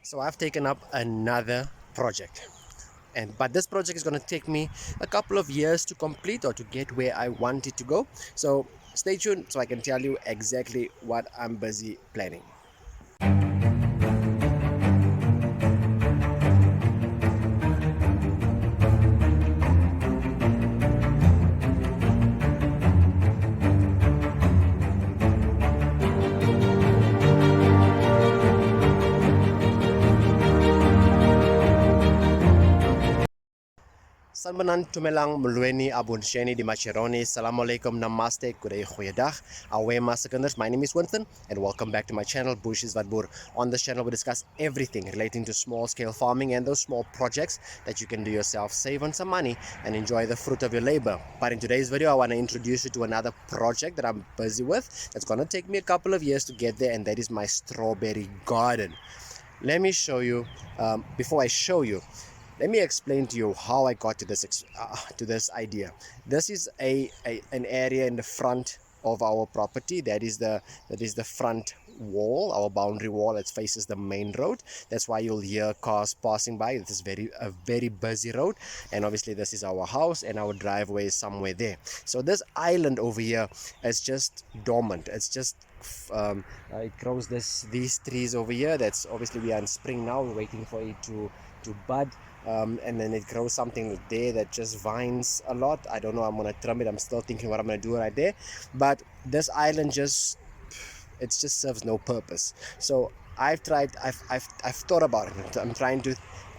So I've taken up another project, but this project is going to take me a couple of years to complete or to get where I want it to go. So stay tuned so I can tell you exactly what I'm busy planning. Sanbanan tumelang mulweni abunsheni di machironi. Assalamu alaikum, namaste, good day, goeiedag. Awema seconders, my name is Winston and welcome back to my channel, Bushes Vadboer. On this channel we discuss everything relating to small scale farming and those small projects that you can do yourself, save on some money and enjoy the fruit of your labor. But in today's video I want to introduce you to another project that I'm busy with. That's going to take me a couple of years to get there, and that is my strawberry garden. Let me show you, before I show you, let me explain to you how I got to this idea. This is an area in the front of our property. That is the front wall, our boundary wall that faces the main road. That's why you'll hear cars passing by. It is a very busy road, and obviously this is our house and our driveway is somewhere there. So this island over here is just dormant. It's just it grows these trees over here. That's obviously, we are in spring now, we're waiting for it to bud, and then it grows something there that just vines a lot. I don't know, I'm gonna trim it. I'm still thinking what I'm gonna do right there, but this island just serves no purpose. So I've thought about it. I'm trying to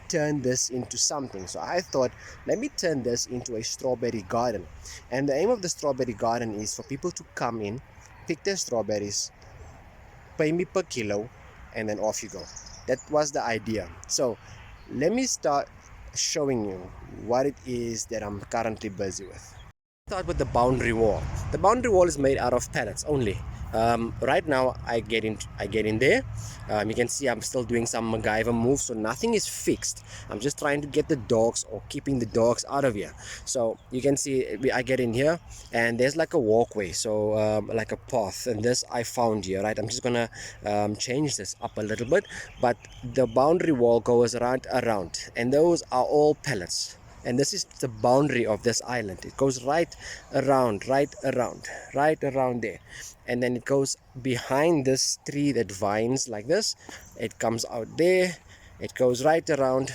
turn this into something. So I thought, let me turn this into a strawberry garden. And the aim of the strawberry garden is for people to come in, pick their strawberries, pay me per kilo, and then off you go. That was the idea. So let me start showing you what it is that I'm currently busy with. Start with the boundary wall. The boundary wall is made out of pallets only. Right now I get in there. You can see I'm still doing some MacGyver moves, so nothing is fixed. I'm just trying to get the dogs, or keeping the dogs out of here. So you can see I get in here and there's like a walkway, so like a path, and this I found here, right? I'm just gonna change this up a little bit, but the boundary wall goes around, and those are all pellets. And this is the boundary of this island. It goes right around there, and then it goes behind this tree that vines like this. It comes out there, it goes right around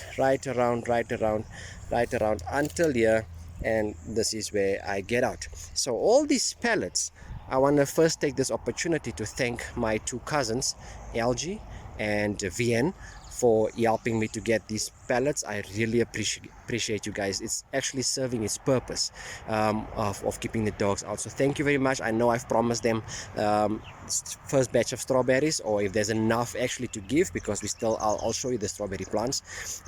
until here, and this is where I get out. So all these pellets, I want to first take this opportunity to thank my two cousins, LG and VN, for helping me to get these pallets. I really appreciate you guys. It's actually serving its purpose of keeping the dogs out. So thank you very much. I know I've promised them first batch of strawberries, or if there's enough actually to give, because I'll show you the strawberry plants.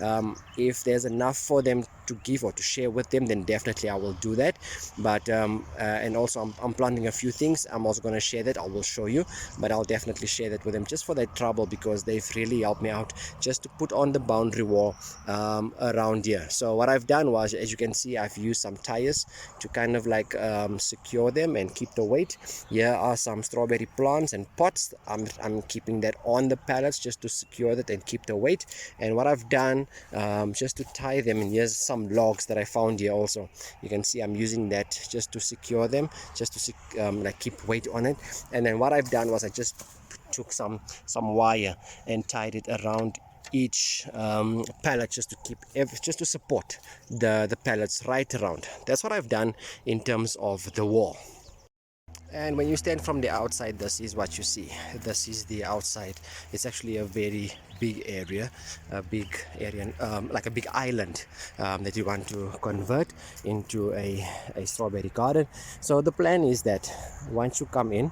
If there's enough for them to give or to share with them, then definitely I will do that. But and also I'm planting a few things. I'm also going to share that. I will show you, but I'll definitely share that with them, just for that trouble, because they've really helped me out just to put on the boundary wall around here. So what I've done was, as you can see, I've used some tires to kind of like secure them and keep the weight. Here are some strawberry plants and pots. I'm keeping that on the pallets just to secure that and keep the weight. And what I've done, just to tie them, and here's some logs that I found here also. You can see I'm using that just to secure them, just to like keep weight on it. And then what I've done was I just took some wire and tied it around each pallet, just to support the pallets right around. That's what I've done in terms of the wall. And when you stand from the outside, this is what you see. This is the outside. It's actually a very big area, like a big island that you want to convert into a strawberry garden. So the plan is that once you come in,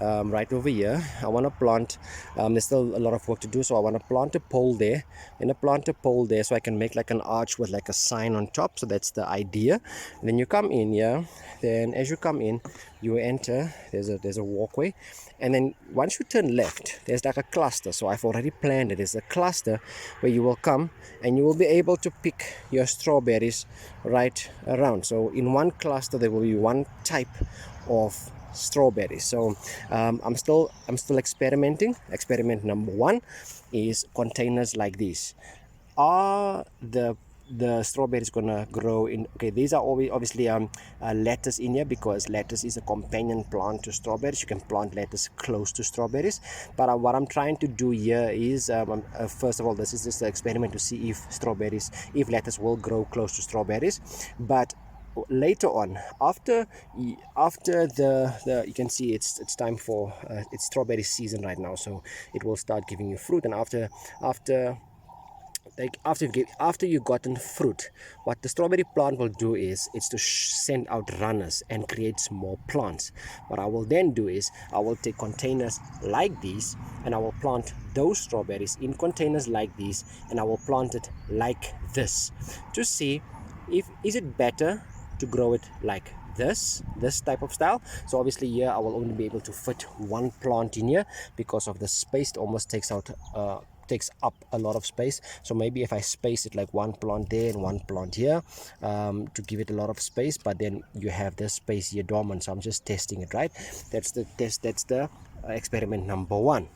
right over here, I want to plant, there's still a lot of work to do, so I want to plant a pole there, and a plant a pole there, so I can make like an arch with like a sign on top. So that's the idea. And then you come in here, then as you come in, you enter, there's a walkway, and then once you turn left, there's like a cluster. So I've already planned it. There's a cluster where you will come and you will be able to pick your strawberries right around. So in one cluster there will be one type of strawberries. So I'm still experimenting. Experiment number one is containers like these. Are the strawberries gonna grow in? Okay, these are obviously lettuce in here, because lettuce is a companion plant to strawberries. You can plant lettuce close to strawberries, but what I'm trying to do here is first of all, this is just an experiment to see if lettuce will grow close to strawberries. But later on, after the you can see it's time for it's strawberry season right now, so it will start giving you fruit. And after like after you gotten fruit, what the strawberry plant will do is it's to send out runners and creates more plants. What I will then do is I will take containers like these, and I will plant those strawberries in containers like these, and I will plant it like this to see if is it better to grow it like this type of style. So obviously here I will only be able to fit one plant in here because of the space. It almost takes up a lot of space. So maybe if I space it like one plant there and one plant here, to give it a lot of space, but then you have this space here dormant. So I'm just testing it, right? That's the experiment number one.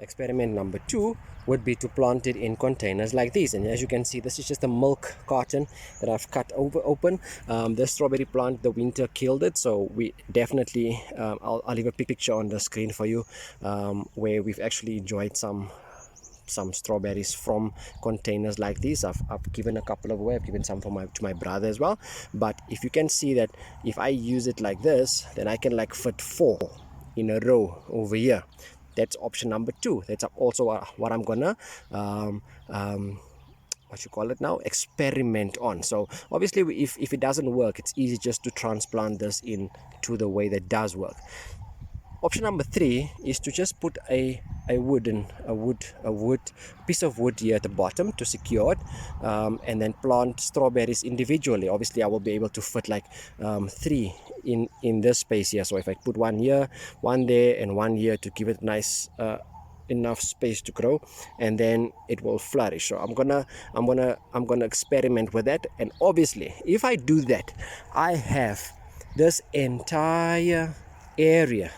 Experiment number two would be to plant it in containers like these. And as you can see, this is just a milk carton that I've cut open. The strawberry plant, the winter killed it, so we definitely I'll leave a picture on the screen for you, where we've actually enjoyed some strawberries from containers like these. I've given a couple away. I've given some to my brother as well. But if you can see that if I use it like this, then I can like fit 4 in a row over here. That's option number 2. That's also what I'm gonna what you call it now, experiment on. So obviously if it doesn't work, it's easy just to transplant this into the way that does work. Option number 3 is to just put a piece of wood here at the bottom to secure it, and then plant strawberries individually. Obviously I will be able to fit like 3 in this space here. So if I put one here, one there, and one here to give it nice enough space to grow, and then it will flourish. So I'm gonna experiment with that. And obviously if I do that, I have this entire area.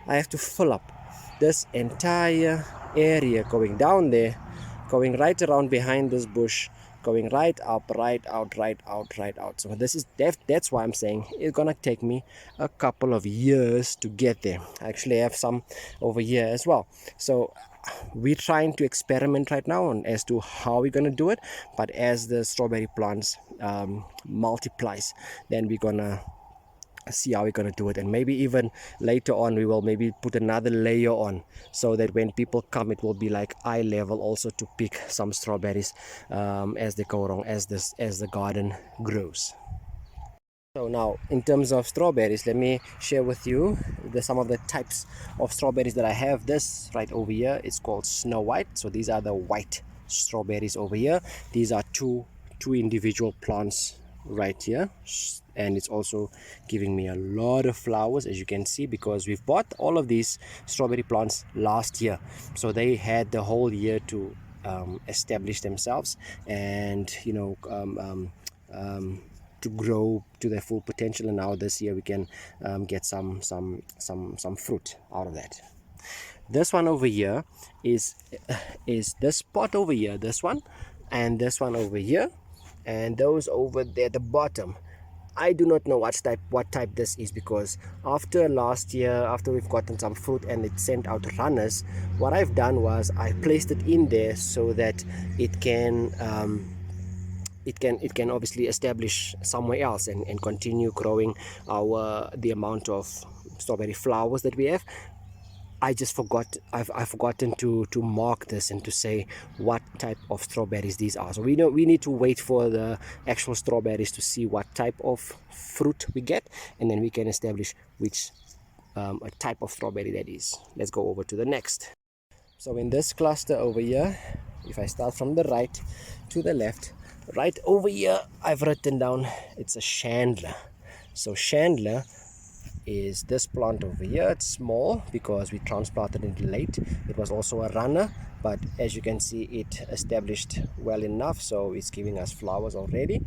I have to fill up this entire area, going down there, going right around behind this bush, going right up, right out, right out, right out. So this is that's why I'm saying it's gonna take me a couple of years to get there. I actually have some over here as well. So we're trying to experiment right now on as to how we're gonna do it. But as the strawberry plants multiplies, then we're gonna see how we're going to do it. And maybe even later on we will maybe put another layer on, so that when people come, it will be like eye level also to pick some strawberries as they go along, as the garden grows. So now in terms of strawberries, let me share with you some of the types of strawberries that I have. This right over here is called Snow White. So these are the white strawberries over here. These are two individual plants right here, and it's also giving me a lot of flowers, as you can see, because we've bought all of these strawberry plants last year, so they had the whole year to establish themselves and to grow to their full potential. And now this year we can get some fruit out of that. This one over here is this pot over here, this one, and this one over here, and those over there at the bottom. I do not know what type this is, because after last year, after we've gotten some fruit and it sent out runners, what I've done was I placed it in there so that it can obviously establish somewhere else and continue growing the amount of strawberry flowers that we have. I just forgot. I've forgotten to mark this and to say what type of strawberries these are. So we need to wait for the actual strawberries to see what type of fruit we get, and then we can establish which a type of strawberry that is. Let's go over to the next. So in this cluster over here, if I start from the right to the left, right over here I've written down it's a chandler. So chandler is this plant over here. It's small because we transplanted it late. It was also a runner, but as you can see, it established well enough, so it's giving us flowers already.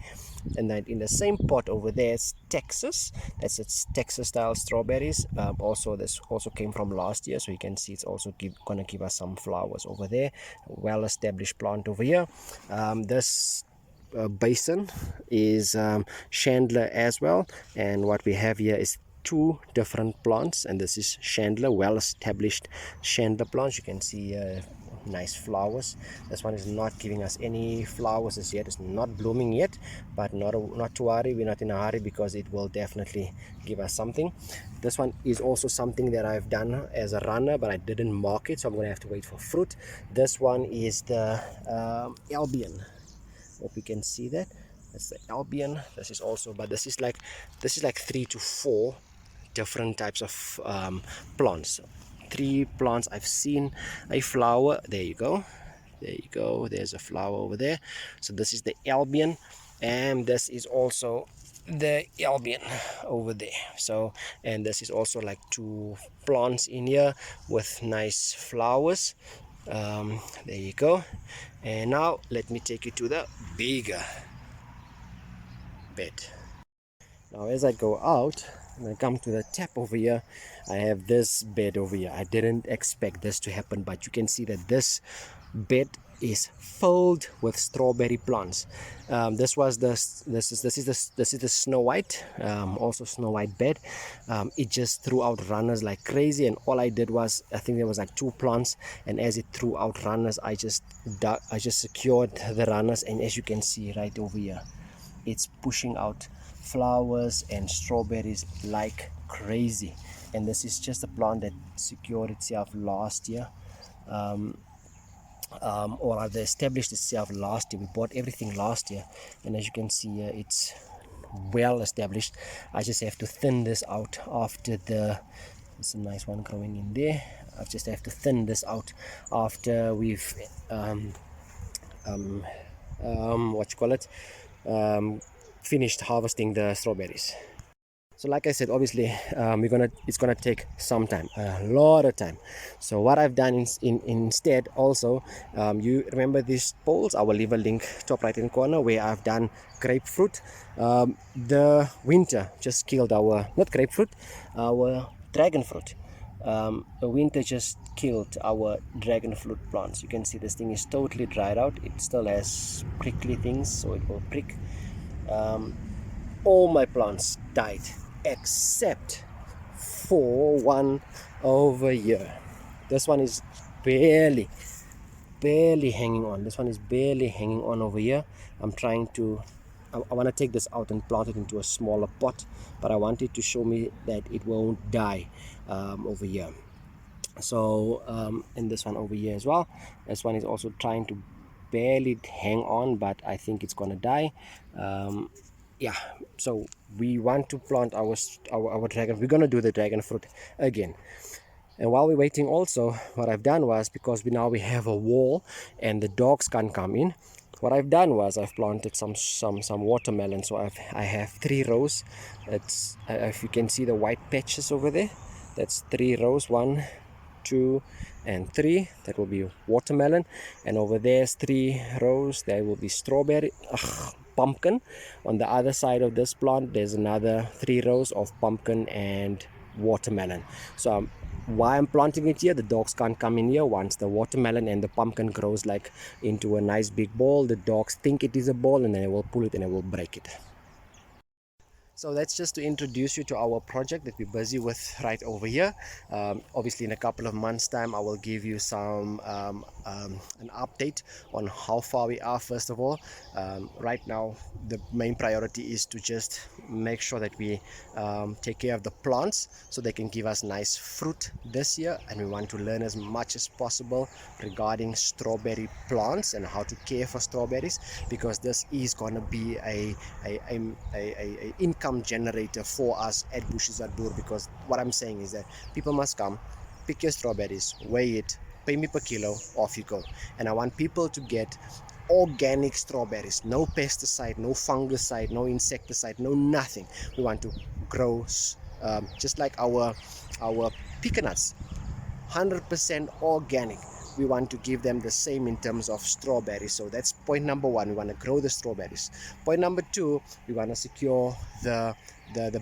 And then in the same pot over there is Texas. That's its Texas style strawberries. Also, this also came from last year, so you can see it's also gonna give us some flowers over there. Well established plant over here. This basin is chandler as well, and what we have here is two different plants, and this is chandler, well established chandler plants. You can see nice flowers. This one is not giving us any flowers as yet. It's not blooming yet, but not to worry, we're not in a hurry because it will definitely give us something. This one is also something that I've done as a runner, but I didn't mark it, so I'm going to have to wait for fruit. This one is the Albion. Hope you can see that. That's the Albion. This is also, but this is like 3 to 4 different types of plants. 3 plants. I've seen a flower. There you go. There you go. There's a flower over there. So this is the Albion, and this is also the Albion over there. So, and this is also like 2 plants in here with nice flowers. There you go. And now let me take you to the bigger bed. Now as I go out and I come to the tap over here, I have this bed over here. I didn't expect this to happen, but you can see that this bed is filled with strawberry plants. This is the Snow White, also Snow White bed. It just threw out runners like crazy, and all I did was, I think there was like 2 plants, and as it threw out runners, I just secured the runners, and as you can see right over here, it's pushing out flowers and strawberries like crazy. And this is just a plant that secured itself last year, or rather established itself last year. We bought everything last year, and as you can see here, it's well established. I just have to thin this out after there's a nice one growing in there. I just have to thin this out after we've what you call it, finished harvesting the strawberries. So like I said, obviously it's gonna take some time, a lot of time. So what I've done instead also, you remember these poles? I will leave a link top right hand corner where I've done grapefruit. The winter just killed our, not grapefruit, our dragon fruit. The winter just killed our dragon fruit plants. You can see this thing is totally dried out. It still has prickly things, so it will prick. All my plants died except for one over here. This one is barely hanging on. This one is barely hanging on over here. I'm trying to, I want to take this out and plant it into a smaller pot, but I want it to show me that it won't die over here. So and this one over here as well, this one is also trying to barely hang on, but I think it's gonna die. Yeah, so we want to plant our dragon. We're gonna do the dragon fruit again. And while we're waiting also, what I've done was, because we have a wall and the dogs can't come in, what I've done was I've planted some watermelon. So I have 3 rows. It's if you can see the white patches over there, that's 3 rows, 1, 2 and 3. That will be watermelon, and over there's 3 rows, there will be strawberry, pumpkin. On the other side of this plant there's another 3 rows of pumpkin and watermelon. So why I'm planting it here, the dogs can't come in here. Once the watermelon and the pumpkin grows like into a nice big ball, the dogs think it is a ball, and then they will pull it and they will break it. So that's just to introduce you to our project that we're busy with right over here. Obviously in a couple of months time I will give you some an update on how far we are. First of all, right now the main priority is to just make sure that we take care of the plants so they can give us nice fruit this year, and we want to learn as much as possible regarding strawberry plants and how to care for strawberries, because this is going to be a income generator for us at Bushes at Boer. Because what I'm saying is that people must come, pick your strawberries, weigh it, pay me per kilo, off you go. And I want people to get organic strawberries, no pesticide, no fungicide, no insecticide, no nothing. We want to grow just like our peanuts, 100% organic. We want to give them the same in terms of strawberries. So that's point number one. We want to grow the strawberries. Point number two, we want to secure the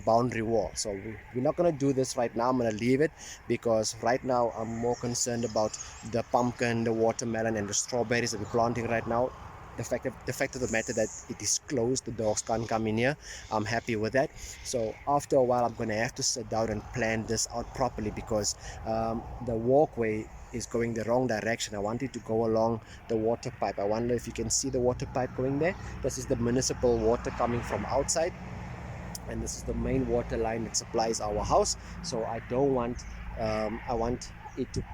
boundary wall. So we're not going to do this right now. I'm going to leave it because right now I'm more concerned about the pumpkin, the watermelon, and the strawberries that we're planting right now. The fact of the matter that it is closed, the dogs can't come in here. I'm happy with that. So after a while I'm going to have to sit down and plan this out properly because the walkway is going the wrong direction. I want it to go along the water pipe. I wonder if you can see the water pipe going there. This is the municipal water coming from outside, and this is the main water line that supplies our house. So I don't want I want it to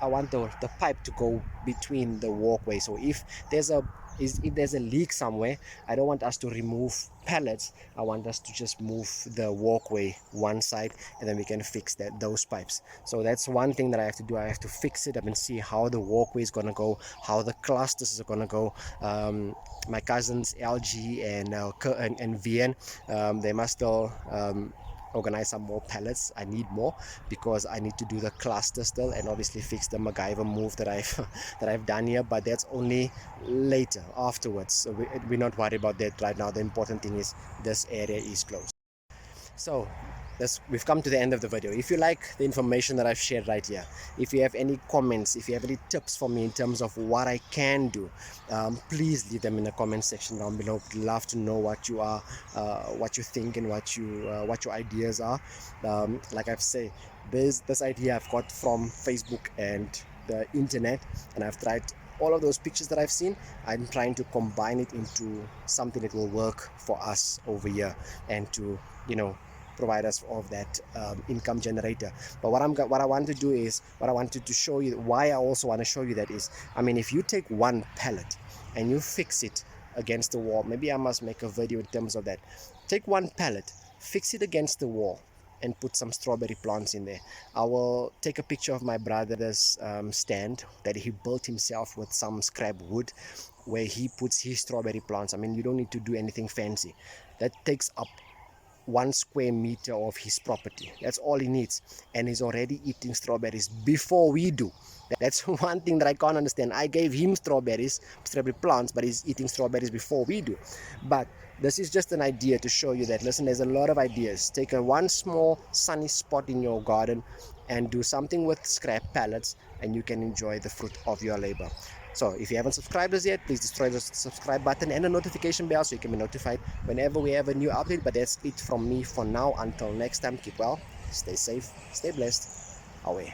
I want the pipe to go between the walkway. So if there's a leak somewhere, I don't want us to remove pallets. I want us to just move the walkway one side, and then we can fix those pipes. So that's one thing that I have to do. I have to fix it up and see how the walkway is going to go, how the clusters are going to go. My cousins LG and VN, they must still organize some more pallets. I need more because I need to do the cluster still, and obviously fix the MacGyver move that I've done here, but that's only later, afterwards. So we're not worried about that right now. The important thing is this area is closed. So we've come to the end of the video. If you like the information that I've shared right here, if you have any comments, if you have any tips for me in terms of what I can do, please leave them in the comment section down below. I'd love to know what you think, and what your ideas are. Like I've said, this idea I've got from Facebook and the internet, and I've tried all of those pictures that I've seen. I'm trying to combine it into something that will work for us over here, and to provide us of that income generator. But what I want to do is, what I wanted to show you, why I also want to show you that is, I mean, if you take one pallet and you fix it against the wall, maybe I must make a video in terms of that. Take one pallet, fix it against the wall, and put some strawberry plants in there. I will take a picture of my brother's stand that he built himself with some scrap wood, where he puts his strawberry plants. I mean, you don't need to do anything fancy. That takes up 1 square meter of his property. That's all he needs, and he's already eating strawberries before we do. That's one thing that I can't understand. I gave him strawberry plants, but he's eating strawberries before we do. But this is just an idea to show you that, listen, there's a lot of ideas. Take one small sunny spot in your garden and do something with scrap pallets, and you can enjoy the fruit of your labor. So if you haven't subscribed us yet, please destroy the subscribe button and the notification bell so you can be notified whenever we have a new update. But that's it from me for now. Until next time, keep well, stay safe, stay blessed. Away.